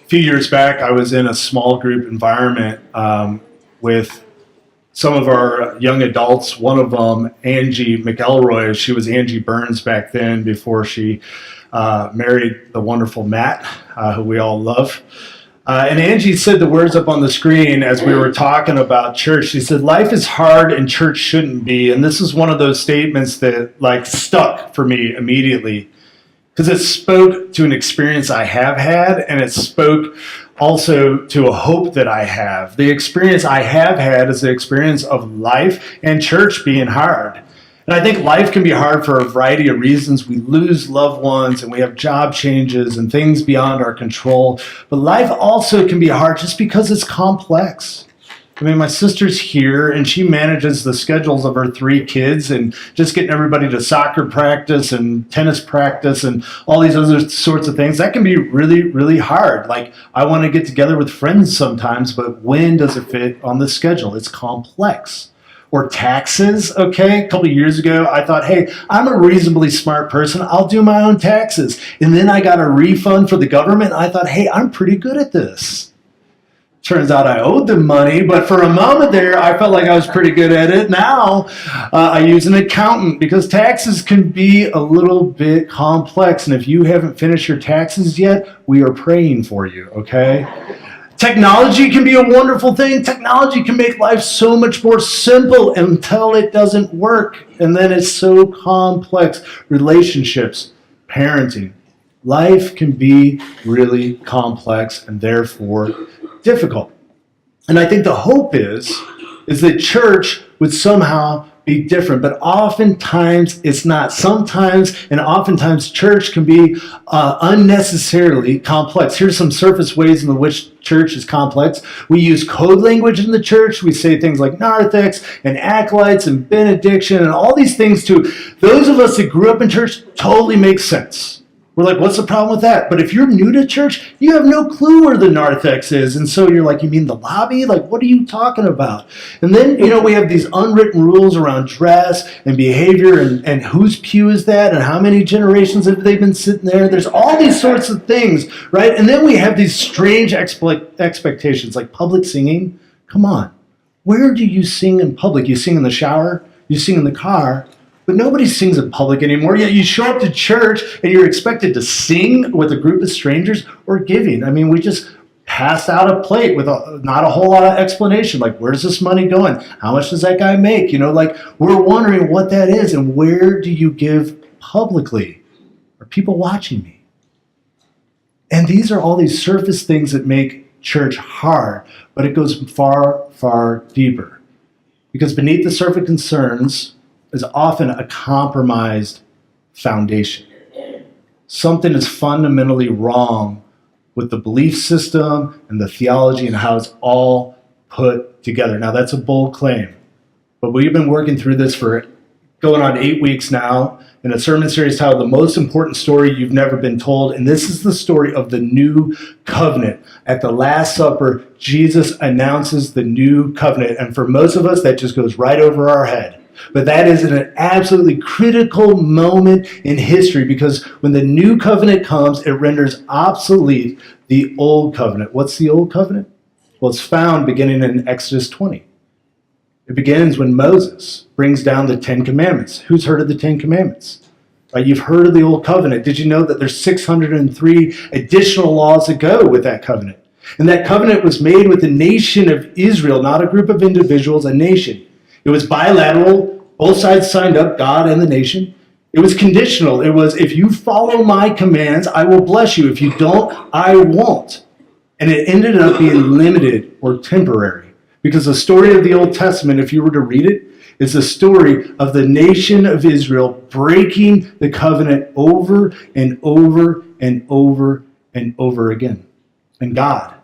A few years back, I was in a small group environment with some of our young adults. One of them, Angie McElroy, she was Angie Burns back then before she married the wonderful Matt, who we all love. And Angie said the words up on the screen as we were talking about church. She said, life is hard and church shouldn't be. And this is one of those statements that stuck for me immediately, because it spoke to an experience I have had, and it spoke also to a hope that I have. The experience I have had is the experience of life and church being hard. And I think life can be hard for a variety of reasons. We lose loved ones, and we have job changes and things beyond our control. But life also can be hard just because it's complex. I mean, my sister's here, and she manages the schedules of her 3 kids and just getting everybody to soccer practice and tennis practice and all these other sorts of things. That can be really, really hard. I want to get together with friends sometimes, but when does it fit on the schedule? It's complex. Or taxes, okay? A couple of years ago, I thought, hey, I'm a reasonably smart person. I'll do my own taxes. And then I got a refund for the government. I thought, hey, I'm pretty good at this. Turns out I owed them money, but for a moment there, I felt like I was pretty good at it. Now, I use an accountant because taxes can be a little bit complex. And if you haven't finished your taxes yet, we are praying for you, okay? Technology can be a wonderful thing. Technology can make life so much more simple until it doesn't work. And then it's so complex. Relationships, parenting. Life can be really complex and therefore difficult. And I think the hope is that church would somehow be different, but oftentimes it's not. Sometimes and oftentimes church can be unnecessarily complex. Here's some surface ways in which church is complex. We use code language in the church. We say things like narthex and acolytes and benediction and all these things to those of us that grew up in church totally makes sense. We're like, what's the problem with that? But if you're new to church, you have no clue where the narthex is. And so you're like, you mean the lobby? What are you talking about? And then, we have these unwritten rules around dress and behavior and whose pew is that and how many generations have they been sitting there? There's all these sorts of things, right? And then we have these strange expectations like public singing. Come on. Where do you sing in public? You sing in the shower, you sing in the car, but nobody sings in public anymore. Yet you show up to church and you're expected to sing with a group of strangers or giving. I mean, we just pass out a plate with not a whole lot of explanation. Where's this money going? How much does that guy make? We're wondering what that is and where do you give publicly? Are people watching me? And these are all these surface things that make church hard, but it goes far, far deeper. Because beneath the surface concerns is often a compromised foundation. Something is fundamentally wrong with the belief system and the theology and how it's all put together. Now, that's a bold claim, but we've been working through this for going on 8 weeks now in a sermon series titled The Most Important Story You've Never Been Told. And this is the story of the new covenant. At the Last Supper, Jesus announces the new covenant. And for most of us, that just goes right over our head. But that is an absolutely critical moment in history because when the new covenant comes, it renders obsolete the old covenant. What's the old covenant? Well, it's found beginning in Exodus 20. It begins when Moses brings down the 10 Commandments. Who's heard of the 10 Commandments? Right, you've heard of the old covenant. Did you know that there's 603 additional laws that go with that covenant? And that covenant was made with the nation of Israel, not a group of individuals, a nation. It was bilateral. Both sides signed up, God and the nation. It was conditional. It was, if you follow my commands, I will bless you. If you don't, I won't. And it ended up being limited or temporary. Because the story of the Old Testament, if you were to read it, is the story of the nation of Israel breaking the covenant over and over and over and over again. And God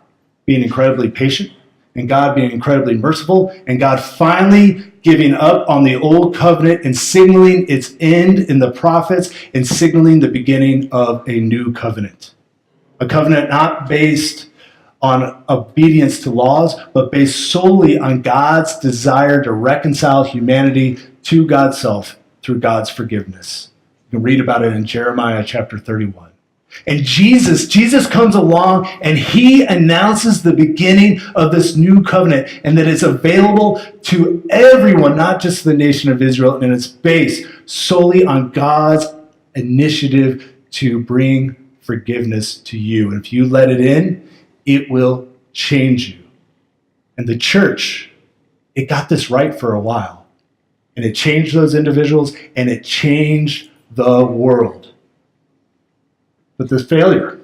being incredibly patient, and God being incredibly merciful, and God finally giving up on the old covenant and signaling its end in the prophets and signaling the beginning of a new covenant. A covenant not based on obedience to laws, but based solely on God's desire to reconcile humanity to God's self through God's forgiveness. You can read about it in Jeremiah chapter 31. And Jesus comes along and he announces the beginning of this new covenant and that it's available to everyone, not just the nation of Israel, and it's based solely on God's initiative to bring forgiveness to you. And if you let it in, it will change you. And the church, it got this right for a while. And it changed those individuals and it changed the world. But the failure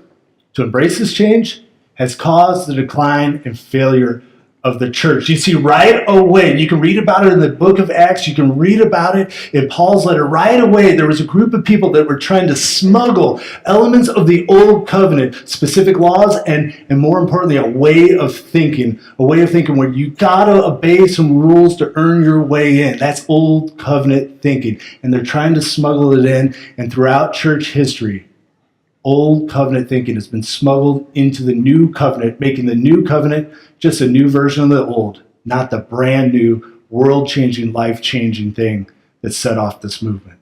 to embrace this change has caused the decline and failure of the church. You see right away, and you can read about it in the book of Acts, you can read about it in Paul's letter. Right away, there was a group of people that were trying to smuggle elements of the old covenant, specific laws, and more importantly, a way of thinking where you gotta obey some rules to earn your way in. That's old covenant thinking. And they're trying to smuggle it in, and throughout church history, old covenant thinking has been smuggled into the new covenant, making the new covenant just a new version of the old, not the brand new, world-changing, life-changing thing that set off this movement.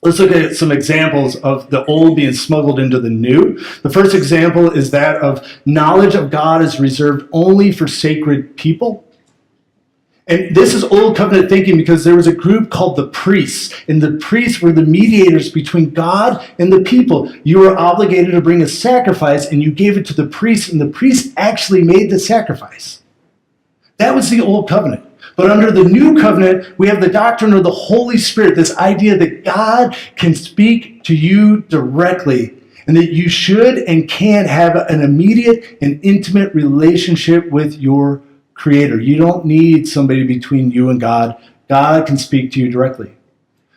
Let's look at some examples of the old being smuggled into the new. The first example is that of knowledge of God is reserved only for sacred people. And this is old covenant thinking because there was a group called the priests, and the priests were the mediators between God and the people. You were obligated to bring a sacrifice, and you gave it to the priest, and the priest actually made the sacrifice. That was the old covenant. But under the new covenant, we have the doctrine of the Holy Spirit, this idea that God can speak to you directly, and that you should and can have an immediate and intimate relationship with your Creator. You don't need somebody between you and God. God can speak to you directly.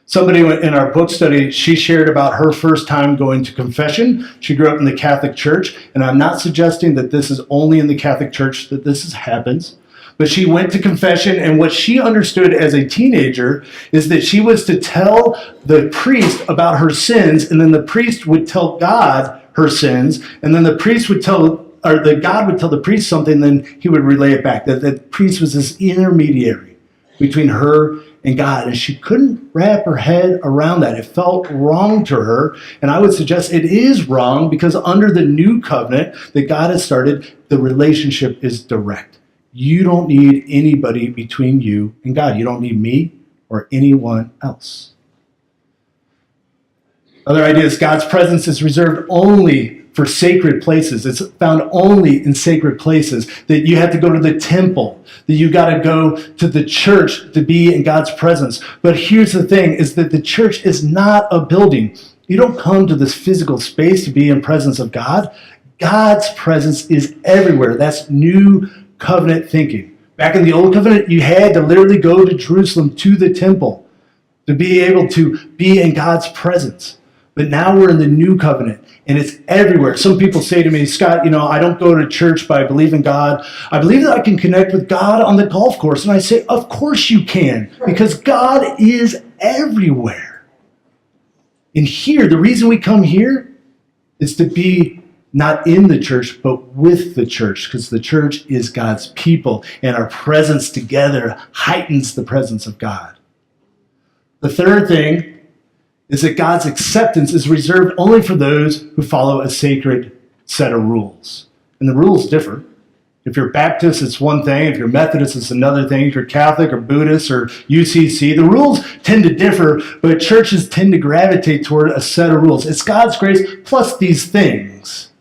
Somebody in our book study, she shared about her first time going to confession. She grew up in the Catholic Church, and I'm not suggesting that this is only in the Catholic Church that this happens, but she went to confession, and what she understood as a teenager is that she was to tell the priest about her sins, and then the priest would tell God her sins, and then the priest would tell God would tell the priest something, then he would relay it back. That the priest was this intermediary between her and God, and she couldn't wrap her head around that. It felt wrong to her, and I would suggest it is wrong because under the new covenant that God has started, the relationship is direct. You don't need anybody between you and God. You don't need me or anyone else. Other ideas, God's presence is reserved only for sacred places. It's found only in sacred places, that you have to go to the temple, that you got to go to the church to be in God's presence. But here's the thing, is that the church is not a building. You don't come to this physical space to be in presence of God. God's presence is everywhere. That's new covenant thinking. Back in the old covenant, you had to literally go to Jerusalem, to the temple, to be able to be in God's presence. But now we're in the new covenant, and it's everywhere. Some people say to me, Scott, I don't go to church, but I believe in God. I believe that I can connect with God on the golf course. And I say, of course you can, because God is everywhere. And here, the reason we come here is to be not in the church, but with the church, because the church is God's people, and our presence together heightens the presence of God. The third thing is that God's acceptance is reserved only for those who follow a sacred set of rules. And the rules differ. If you're Baptist, it's one thing. If you're Methodist, it's another thing. If you're Catholic or Buddhist or UCC, the rules tend to differ, but churches tend to gravitate toward a set of rules. It's God's grace plus these things.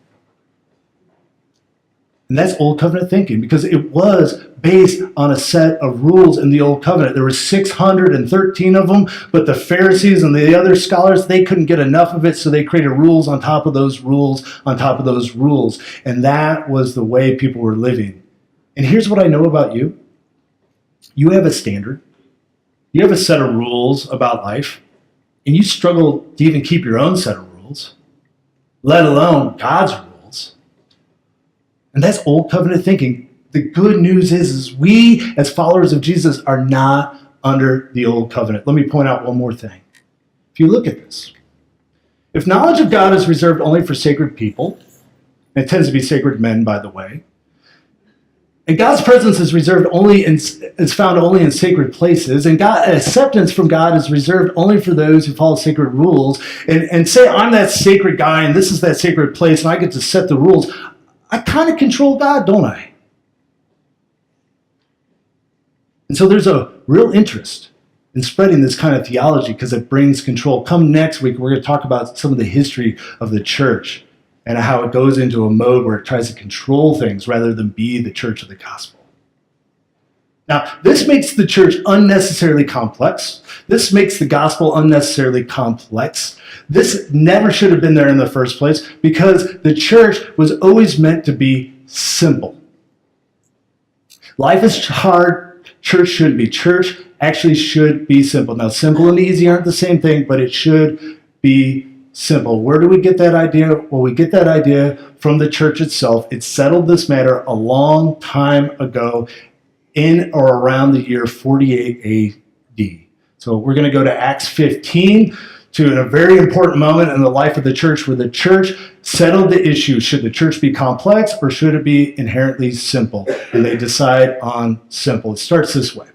And that's Old Covenant thinking, because it was based on a set of rules in the Old Covenant. There were 613 of them, but the Pharisees and the other scholars, they couldn't get enough of it, so they created rules on top of those rules on top of those rules. And that was the way people were living. And here's what I know about you. You have a standard. You have a set of rules about life, and you struggle to even keep your own set of rules, let alone God's rules. And that's Old Covenant thinking. The good news is we, as followers of Jesus, are not under the Old Covenant. Let me point out one more thing. If you look at this, if knowledge of God is reserved only for sacred people, and it tends to be sacred men, by the way, And God's presence is found only in sacred places, and acceptance from God is reserved only for those who follow sacred rules. And say I'm that sacred guy, and this is that sacred place, and I get to set the rules. I kind of control God, don't I? And so there's a real interest in spreading this kind of theology because it brings control. Come next week, we're going to talk about some of the history of the church and how it goes into a mode where it tries to control things rather than be the church of the gospel. Now, this makes the church unnecessarily complex. This makes the gospel unnecessarily complex. This never should have been there in the first place because the church was always meant to be simple. Life is hard. Church shouldn't be. Church actually should be simple. Now, simple and easy aren't the same thing, but it should be simple. Where do we get that idea? Well, we get that idea from the church itself. It settled this matter a long time ago in or around the year 48 AD. So we're going to go to Acts 15 to a very important moment in the life of the church where the church settled the issue. Should the church be complex or should it be inherently simple? And they decide on simple. It starts this way.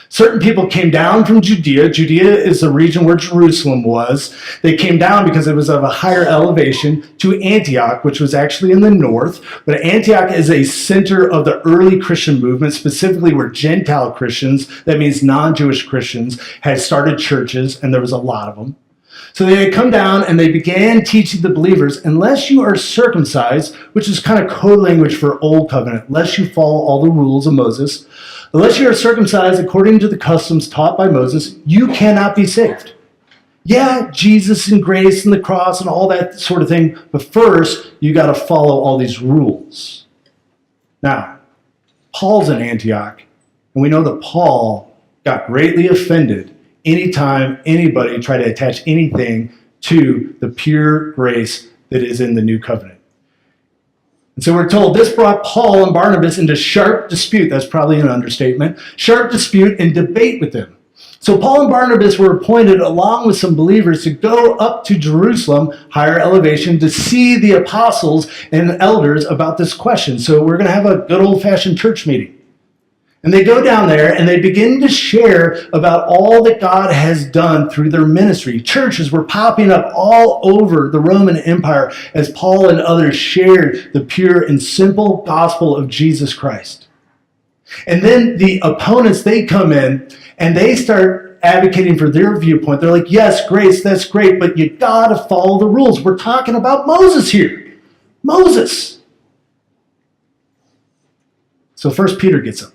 Certain people came down from Judea. Judea is the region where Jerusalem was. They came down because it was of a higher elevation to Antioch, which was actually in the north. But Antioch is a center of the early Christian movement, specifically where Gentile Christians, that means non-Jewish Christians, had started churches, and there was a lot of them. So they had come down and they began teaching the believers, unless you are circumcised, which is kind of code language for Old Covenant, unless you follow all the rules of Moses, unless you are circumcised according to the customs taught by Moses, you cannot be saved. Yeah, Jesus and grace and the cross and all that sort of thing, but first, you got to follow all these rules. Now, Paul's in Antioch, and we know that Paul got greatly offended anytime anybody tried to attach anything to the pure grace that is in the new covenant. And so we're told this brought Paul and Barnabas into sharp dispute. That's probably an understatement. Sharp dispute and debate with them. So Paul and Barnabas were appointed along with some believers to go up to Jerusalem, higher elevation, to see the apostles and elders about this question. So we're going to have a good old-fashioned church meeting. And they go down there and they begin to share about all that God has done through their ministry. Churches were popping up all over the Roman Empire as Paul and others shared the pure and simple gospel of Jesus Christ. And then the opponents, they come in and they start advocating for their viewpoint. They're like, yes, grace, that's great, but you gotta follow the rules. We're talking about Moses here. Moses. So first Peter gets up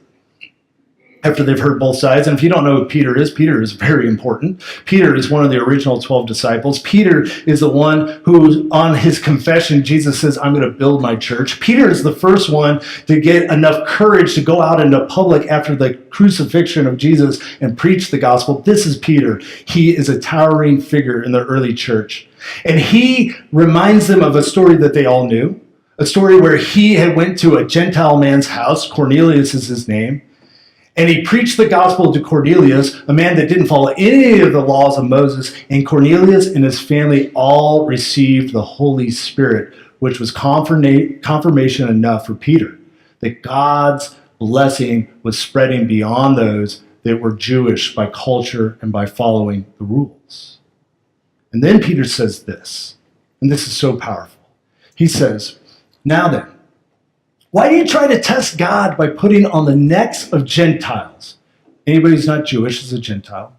after they've heard both sides. And if you don't know who Peter is very important. Peter is one of the original 12 disciples. Peter is the one who, on his confession, Jesus says, I'm going to build my church. Peter is the first one to get enough courage to go out into public after the crucifixion of Jesus and preach the gospel. This is Peter. He is a towering figure in the early church. And he reminds them of a story that they all knew, a story where he had went to a Gentile man's house. Cornelius is his name. And he preached the gospel to Cornelius, a man that didn't follow any of the laws of Moses. And Cornelius and his family all received the Holy Spirit, which was confirmation enough for Peter that God's blessing was spreading beyond those that were Jewish by culture and by following the rules. And then Peter says this, and this is so powerful. He says, now then, why do you try to test God by putting on the necks of Gentiles? Anybody who's not Jewish is a Gentile.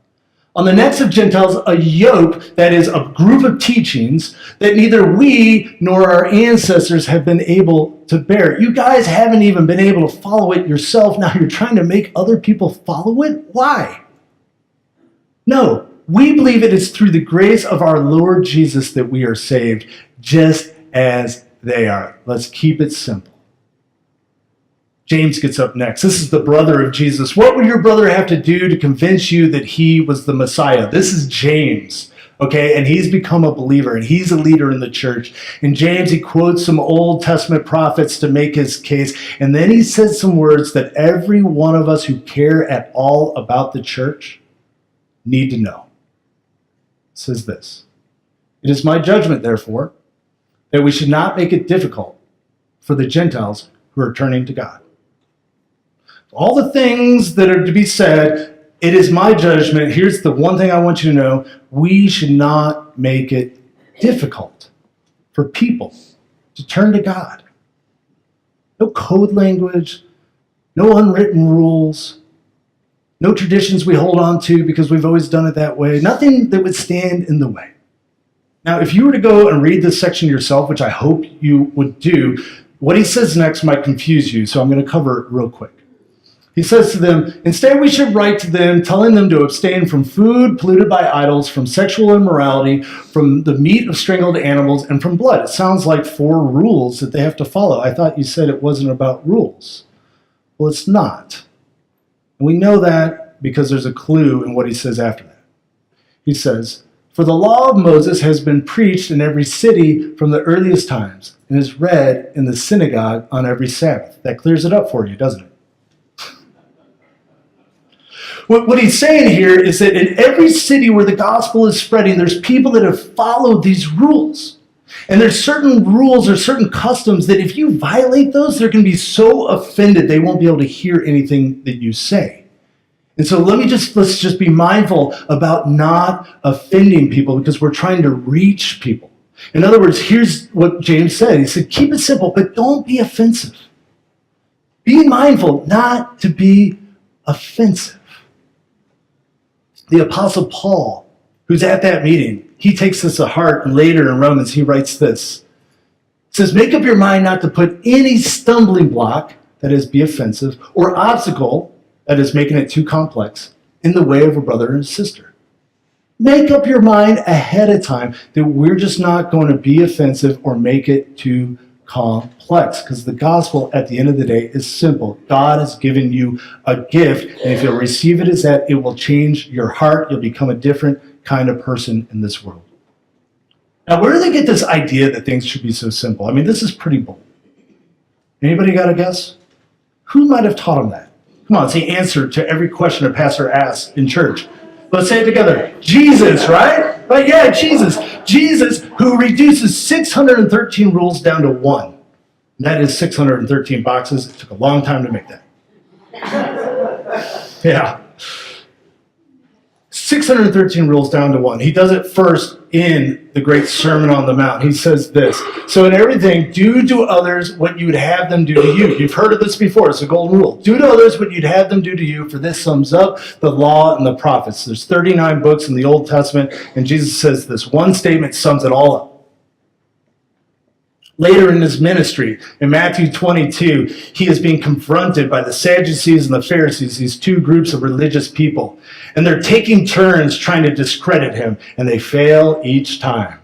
On the necks of Gentiles, a yoke that is a group of teachings that neither we nor our ancestors have been able to bear. You guys haven't even been able to follow it yourself. Now you're trying to make other people follow it? Why? No, we believe it is through the grace of our Lord Jesus that we are saved, just as they are. Let's keep it simple. James gets up next. This is the brother of Jesus. What would your brother have to do to convince you that he was the Messiah? This is James, okay? And he's become a believer, and he's a leader in the church. And James, he quotes some Old Testament prophets to make his case. And then he says some words that every one of us who care at all about the church need to know. It says this, it is my judgment, therefore, that we should not make it difficult for the Gentiles who are turning to God. All the things that are to be said, it is my judgment. Here's the one thing I want you to know. We should not make it difficult for people to turn to God. No code language, no unwritten rules, no traditions we hold on to because we've always done it that way. Nothing that would stand in the way. Now, if you were to go and read this section yourself, which I hope you would do, what he says next might confuse you, so I'm going to cover it real quick. He says to them, instead we should write to them, telling them to abstain from food polluted by idols, from sexual immorality, from the meat of strangled animals, and from blood. It sounds like 4 rules that they have to follow. I thought you said it wasn't about rules. Well, it's not. And we know that because there's a clue in what he says after that. He says, for the law of Moses has been preached in every city from the earliest times and is read in the synagogue on every Sabbath. That clears it up for you, doesn't it? What he's saying here is that in every city where the gospel is spreading, there's people that have followed these rules. And there's certain rules or certain customs that if you violate those, they're going to be so offended they won't be able to hear anything that you say. And so let's just be mindful about not offending people because we're trying to reach people. In other words, here's what James said. He said, keep it simple, but don't be offensive. Be mindful not to be offensive. The Apostle Paul, who's at that meeting, he takes this to heart, and later in Romans, he writes this. He says, make up your mind not to put any stumbling block, that is, be offensive, or obstacle, that is, making it too complex, in the way of a brother and sister. Make up your mind ahead of time that we're just not going to be offensive or make it too complex, because the gospel at the end of the day is simple. God has given you a gift, and if you'll receive it as that, it will change your heart. You'll become a different kind of person in this world. Now, where do they get this idea that things should be so simple? I mean, this is pretty bold. Anybody got a guess? Who might have taught them that? Come on, it's the answer to every question a pastor asks in church. Let's say it together. Jesus, right? Right? Yeah, Jesus. Jesus, who reduces 613 rules down to 1. And that is 613 boxes. It took a long time to make that. Yeah. 613 rules down to 1. He does it first in the great Sermon on the Mount. He says this, so in everything, do to others what you'd have them do to you. You've heard of this before. It's a golden rule. Do to others what you'd have them do to you, for this sums up the law and the prophets. There's 39 books in the Old Testament, and Jesus says this one statement sums it all up. Later in his ministry, in Matthew 22, he is being confronted by the Sadducees and the Pharisees, these 2 groups of religious people. And they're taking turns trying to discredit him, and they fail each time.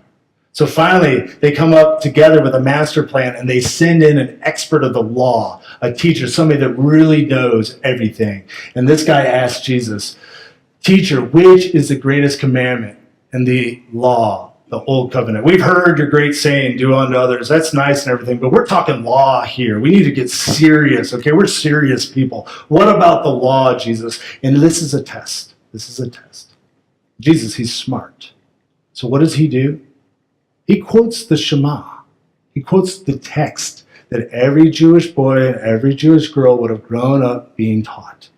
So finally, they come up together with a master plan, and they send in an expert of the law, a teacher, somebody that really knows everything. And this guy asks Jesus, teacher, which is the greatest commandment in the law? The old covenant. We've heard your great saying, do unto others. That's nice and everything, but we're talking law here. We need to get serious, okay? We're serious people. What about the law, Jesus? And this is a test. This is a test. Jesus, he's smart. So what does he do? He quotes the Shema. He quotes the text that every Jewish boy and every Jewish girl would have grown up being taught.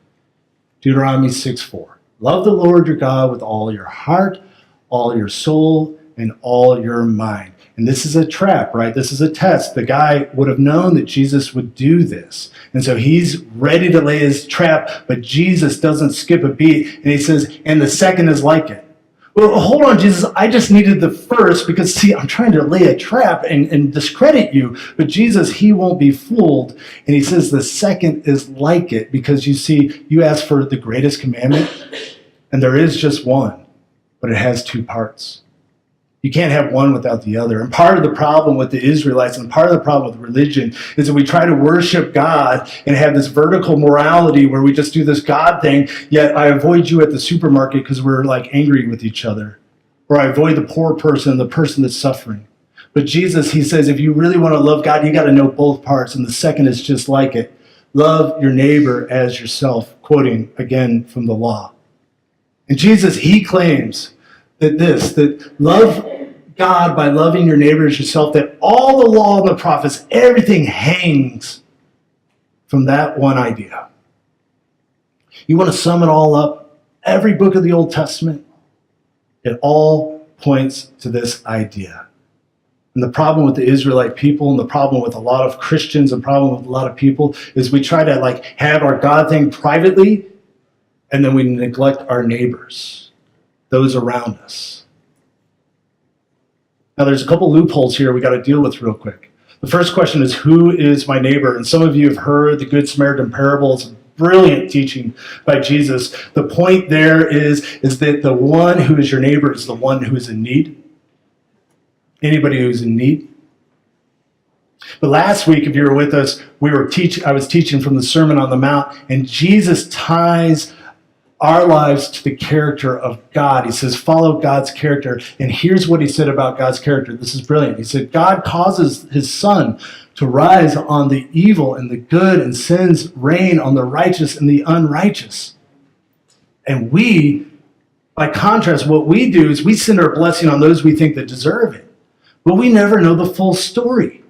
Deuteronomy 6:4. Love the Lord your God with all your heart, all your soul, and all your mind. And this is a trap, right? This is a test. The guy would have known that Jesus would do this. And so he's ready to lay his trap, but Jesus doesn't skip a beat. And he says, and the second is like it. Well, hold on, Jesus. I just needed the first because, see, I'm trying to lay a trap and discredit you. But Jesus, he won't be fooled. And he says the second is like it because, you see, you asked for the greatest commandment, and there is just one, but it has 2 parts. You can't have one without the other. And part of the problem with the Israelites and part of the problem with religion is that we try to worship God and have this vertical morality where we just do this God thing, yet I avoid you at the supermarket because we're like angry with each other. Or I avoid the poor person and the person that's suffering. But Jesus, he says, if you really want to love God, you got to know both parts. And the second is just like it. Love your neighbor as yourself, quoting again from the law. And Jesus, he claims that love God by loving your neighbor as yourself, that all the law and the prophets, everything hangs from that one idea. You want to sum it all up? Every book of the Old Testament, it all points to this idea. And the problem with the Israelite people and the problem with a lot of Christians and problem with a lot of people is we try to have our God thing privately, and then we neglect our neighbors, those around us. Now there's a couple loopholes here we got to deal with real quick. The first question is, who is my neighbor? And some of you have heard the Good Samaritan parable. It's a brilliant teaching by Jesus. The point there is that the one who is your neighbor is the one who is in need. Anybody who's in need. But last week, if you were with us, I was teaching from the Sermon on the Mount, and Jesus ties our lives to the character of God. He says, follow God's character. And here's what he said about God's character. This is brilliant. He said, God causes his sun to rise on the evil and the good, and sends rain on the righteous and the unrighteous. And we, by contrast, what we do is we send our blessing on those we think that deserve it. But we never know the full story.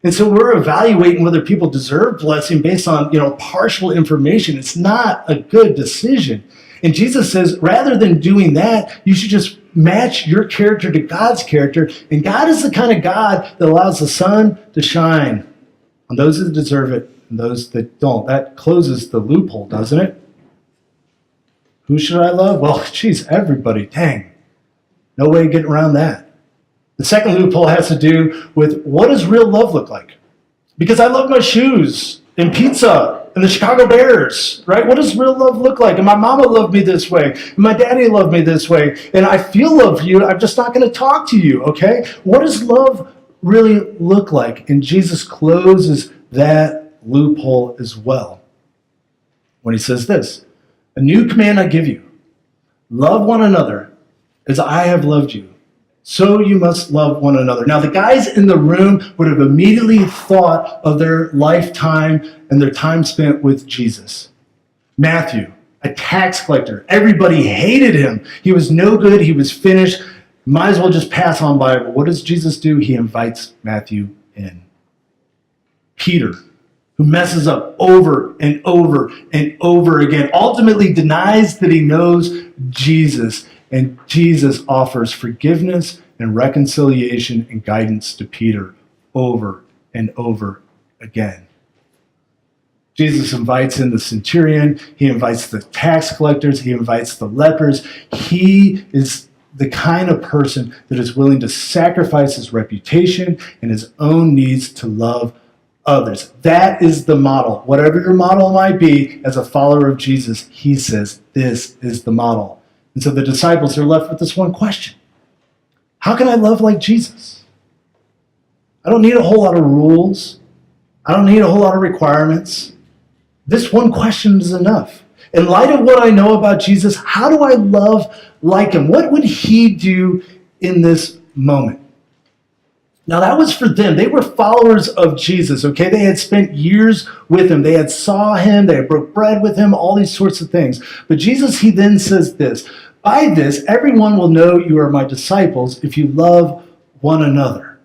And so we're evaluating whether people deserve blessing based on, partial information. It's not a good decision. And Jesus says, rather than doing that, you should just match your character to God's character. And God is the kind of God that allows the sun to shine on those that deserve it and those that don't. That closes the loophole, doesn't it? Who should I love? Well, everybody. Dang. No way of getting around that. The second loophole has to do with, what does real love look like? Because I love my shoes and pizza and the Chicago Bears, right? What does real love look like? And my mama loved me this way, and my daddy loved me this way, and I feel love for you. I'm just not going to talk to you, okay? What does love really look like? And Jesus closes that loophole as well when he says this: a new command I give you, love one another as I have loved you. So you must love one another. Now, the guys in the room would have immediately thought of their lifetime and their time spent with Jesus. Matthew, a tax collector. Everybody hated him. He was no good. He was finished. Might as well just pass on by. But what does Jesus do? He invites Matthew in. Peter, who messes up over and over and over again, ultimately denies that he knows Jesus. And Jesus offers forgiveness and reconciliation and guidance to Peter over and over again. Jesus invites in the centurion. He invites the tax collectors. He invites the lepers. He is the kind of person that is willing to sacrifice his reputation and his own needs to love others. That is the model. Whatever your model might be as a follower of Jesus, he says this is the model. And so the disciples are left with this one question: how can I love like Jesus? I don't need a whole lot of rules. I don't need a whole lot of requirements. This one question is enough. In light of what I know about Jesus, how do I love like him? What would he do in this moment? Now that was for them. They were followers of Jesus, okay? They had spent years with him. They had saw him. They had broke bread with him, all these sorts of things. But Jesus, he then says this: by this, everyone will know you are my disciples if you love one another.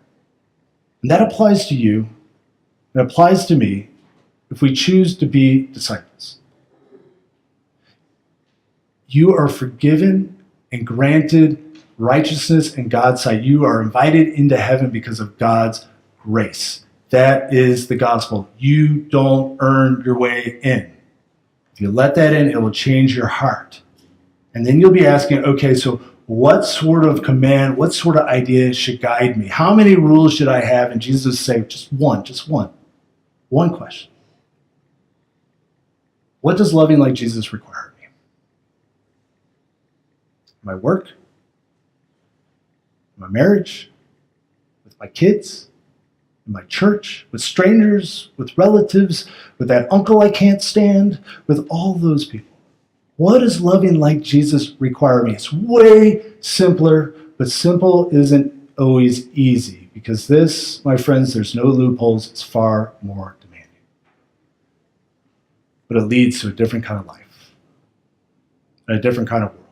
And that applies to you. It applies to me if we choose to be disciples. You are forgiven and granted righteousness in God's sight. You are invited into heaven because of God's grace. That is the gospel. You don't earn your way in. If you let that in, it will change your heart. And then you'll be asking, okay, so what sort of command, what sort of idea should guide me? How many rules should I have? And Jesus will say, just one. One question. What does loving like Jesus require of me? My work? My marriage? With my kids? In my church? With strangers? With relatives? With that uncle I can't stand? With all those people? What does loving like Jesus require of me? It's way simpler, but simple isn't always easy, because this, my friends, there's no loopholes. It's far more demanding. But it leads to a different kind of life and a different kind of world.